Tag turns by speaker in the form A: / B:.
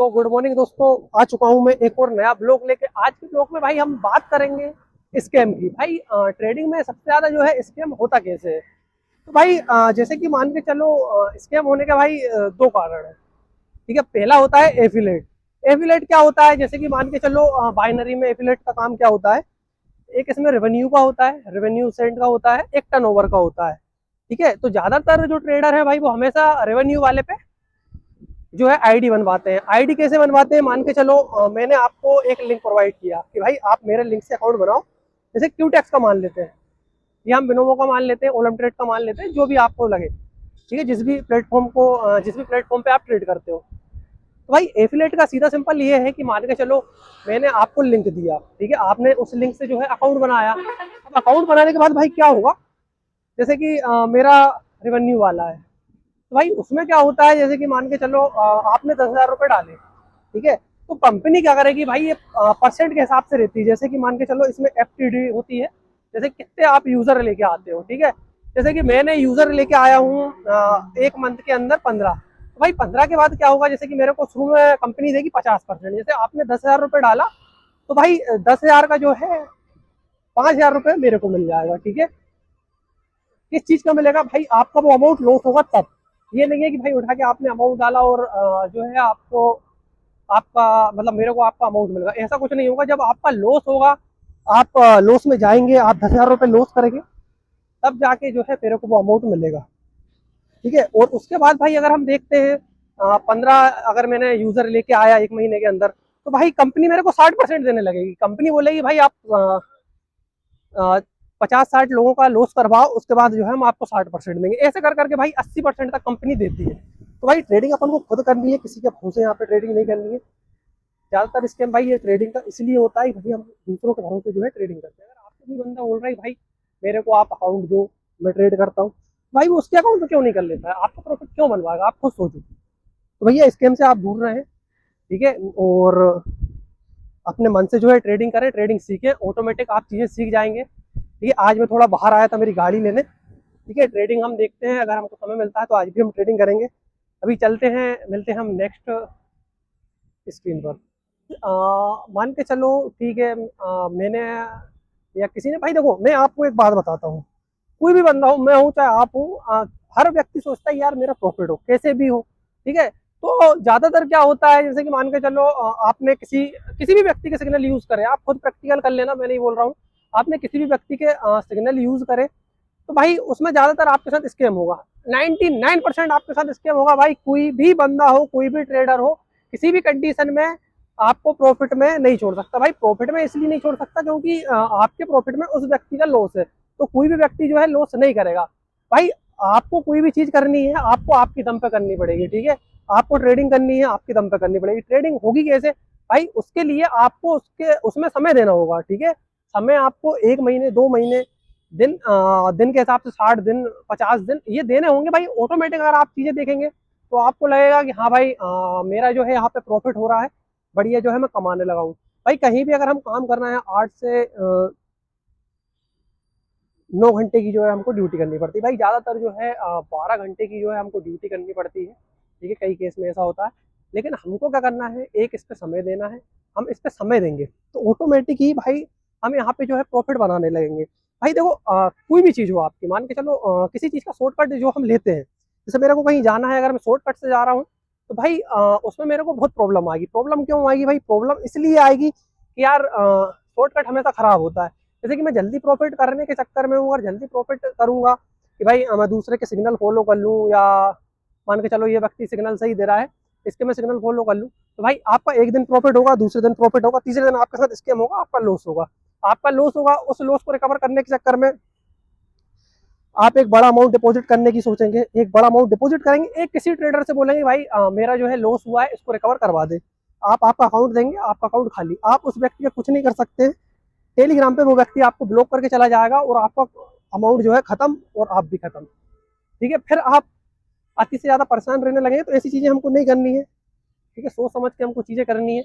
A: तो good morning दोस्तों, आ चुका हूं मैं एक और नया ब्लॉग लेके। आज के ब्लॉग में भाई हम बात करेंगे स्कैम की। भाई ट्रेडिंग में सबसे ज्यादा जो है स्कैम होता कैसे है। तो भाई जैसे कि मान के चलो, स्कैम होने के भाई दो कारण है। ठीक है, पहला होता है एफिलेट। एफिलेट क्या होता है, जैसे कि मान के चलो बाइनरी में एफिलेट का काम क्या होता है। एक इसमें रेवेन्यू का होता है, रेवेन्यू सेंड का होता है, एक टर्नओवर का होता है। ठीक है, तो ज्यादातर जो ट्रेडर है भाई वो हमेशा रेवेन्यू वाले पे जो है आईडी बनवाते हैं। आईडी कैसे बनवाते हैं, मान के चलो मैंने आपको एक लिंक प्रोवाइड किया कि भाई आप मेरे लिंक से अकाउंट बनाओ। जैसे क्यूटेक्स का मान लेते हैं, या हम बिनोमो का मान लेते हैं, ओलम ट्रेड का मान लेते हैं, जो भी आपको लगे। ठीक है, जिस भी प्लेटफॉर्म पे आप ट्रेड करते हो। तो भाई एफिलेट का सीधा सिंपल ये है कि मान के चलो मैंने आपको लिंक दिया, ठीक है, आपने उस लिंक से जो है अकाउंट बनाया। अब अकाउंट बनाने के बाद भाई क्या होगा, जैसे कि मेरा रेवेन्यू वाला है, तो भाई उसमें क्या होता है, जैसे कि मान के चलो आपने 10,000 रुपये डाले। ठीक है, तो कंपनी क्या करेगी भाई, ये परसेंट के हिसाब से रहती है। जैसे कि मान के चलो इसमें एफटीडी होती है, जैसे कितने आप यूजर लेके आते हो। ठीक है, जैसे कि मैंने यूजर लेके आया हूँ एक मंथ के अंदर 15। तो भाई 15 के बाद क्या होगा, जैसे कि मेरे को शुरू में कंपनी देगी 50%। जैसे आपने 10,000 रुपये डाला, तो भाई 10,000 का जो है 5,000 रुपये मेरे को मिल जाएगा। ठीक है, किस चीज का मिलेगा भाई, आपका वो अमाउंट लॉस होगा तब। ये नहीं है कि भाई उठा के आपने अमाउंट डाला और जो है आपको आपका मतलब मेरे को आपका अमाउंट मिलेगा, ऐसा कुछ नहीं होगा। जब आपका लॉस होगा, आप लॉस में जाएंगे, आप 10,000 रुपये लॉस करेंगे, तब जाके जो है मेरे को वो अमाउंट मिलेगा। ठीक है, और उसके बाद भाई अगर हम देखते हैं 15 अगर मैंने यूजर लेके आया एक महीने के अंदर, तो भाई कंपनी मेरे को 60% देने लगेगी। कंपनी बोलेगी भाई आप 50-60 लोगों का लॉस करवाओ, उसके बाद जो है हम आपको 60% देंगे। ऐसे कर करके भाई 80% तक कंपनी देती है। तो भाई ट्रेडिंग अपन को खुद करनी है, किसी के भरोसे यहाँ पे ट्रेडिंग नहीं करनी है। ज्यादातर स्कैम भाई ये ट्रेडिंग का इसलिए होता है भाई हम दूसरों के भरोसे जो है ट्रेडिंग करते हैं। अगर आपको भी बंदा बोल रहा है भाई मेरे को आप अकाउंट दो, मैं ट्रेड करता हूँ, भाई वो उसके अकाउंट में क्यों नहीं कर लेता है, आपको प्रॉफिट क्यों बनवाएगा, आप खुद सोचो। तो भैया स्कैम से आप दूर रहें। ठीक है, और अपने मन से जो है ट्रेडिंग करें, ट्रेडिंग सीखें, ऑटोमेटिक आप चीजें सीख जाएंगे। ठीक है, आज मैं थोड़ा बाहर आया था मेरी गाड़ी लेने। ठीक है, ट्रेडिंग हम देखते हैं, अगर हमको समय मिलता है तो आज भी हम ट्रेडिंग करेंगे। अभी चलते हैं, मिलते हैं हम नेक्स्ट स्क्रीन पर। मान के चलो, ठीक है, मैंने या किसी ने, भाई देखो मैं आपको एक बात बताता हूँ, कोई भी बंदा हो, मैं हूँ चाहे आप हो, हर व्यक्ति सोचता है यार मेरा प्रॉफिट हो कैसे भी हो। ठीक है, तो ज्यादातर क्या होता है, जैसे कि मान के चलो आपने किसी किसी भी व्यक्ति के सिग्नल यूज करे, आप खुद प्रैक्टिकल कर लेना, मैं नहीं बोल रहा हूँ। आपने किसी भी व्यक्ति के सिग्नल यूज करे, तो भाई उसमें ज्यादातर आपके साथ स्कैम होगा। 99% आपके साथ स्कैम होगा भाई। कोई भी बंदा हो, कोई भी ट्रेडर हो, किसी भी कंडीशन में आपको प्रॉफिट में नहीं छोड़ सकता। भाई प्रॉफिट में इसलिए नहीं छोड़ सकता क्योंकि आपके प्रॉफिट में उस व्यक्ति का लॉस है, तो कोई भी व्यक्ति जो है लॉस नहीं करेगा। भाई आपको कोई भी चीज करनी है, आपको आपकी दम पे करनी पड़ेगी। ठीक है, आपको ट्रेडिंग करनी है, आपकी दम पे करनी पड़ेगी। ट्रेडिंग होगी कैसे भाई, उसके लिए आपको उसके उसमें समय देना होगा। ठीक है, समय आपको 1 महीने 2 महीने दिन के हिसाब से 60 दिन 50 दिन ये देने होंगे भाई। ऑटोमेटिक अगर आप चीजें देखेंगे तो आपको लगेगा कि हाँ भाई मेरा जो है यहाँ पे प्रॉफिट हो रहा है, बढ़िया जो है मैं कमाने लगा हूँ। भाई कहीं भी अगर हम काम करना है, 8 से 9 घंटे की जो है हमको ड्यूटी करनी पड़ती है भाई। ज्यादातर जो है 12 घंटे की जो है हमको ड्यूटी करनी पड़ती है। ठीक है, कई केस में ऐसा होता है, लेकिन हमको क्या करना है, एक इस पे समय देना है। हम इस पे समय देंगे तो ऑटोमेटिक ही भाई हम यहाँ पे जो है प्रॉफिट बनाने लगेंगे। भाई देखो कोई भी चीज हो आपकी, मान के चलो किसी चीज का शॉर्टकट जो हम लेते हैं, जैसे मेरे को कहीं जाना है, अगर मैं शॉर्टकट से जा रहा हूँ, तो भाई उसमें मेरे को बहुत प्रॉब्लम आएगी। प्रॉब्लम क्यों आएगी भाई, प्रॉब्लम इसलिए आएगी कि यार शॉर्टकट हमेशा खराब होता है। जैसे कि मैं जल्दी प्रॉफिट करने के चक्कर में हूँ, और जल्दी प्रॉफिट करूंगा कि भाई मैं दूसरे के सिग्नल फॉलो कर लूँ, या मान के चलो ये व्यक्ति सिग्नल सही दे रहा है, इसके मैं सिग्नल फॉलो कर लूँ, तो भाई आपका एक दिन प्रॉफिट होगा, दूसरे दिन प्रॉफिट होगा, तीसरे दिन आपके साथ स्कैम होगा, आपका लॉस होगा। आपका लॉस होगा, उस लॉस को रिकवर करने के चक्कर में आप एक बड़ा अमाउंट डिपॉजिट करने की सोचेंगे, एक बड़ा अमाउंट डिपॉजिट करेंगे, एक किसी ट्रेडर से बोलेंगे भाई मेरा जो है लॉस हुआ है, इसको रिकवर करवा दे। आप आपका अकाउंट देंगे, आपका अकाउंट खाली, आप उस व्यक्ति का कुछ नहीं कर सकते। टेलीग्राम पे वो व्यक्ति आपको ब्लॉक करके चला जाएगा, और आपका अमाउंट जो है खत्म, और आप भी खत्म। ठीक है, फिर आप अति से ज्यादा परेशान रहने लगे, तो ऐसी चीजें हमको नहीं करनी है। ठीक है, सोच समझ के हमको चीजें करनी है।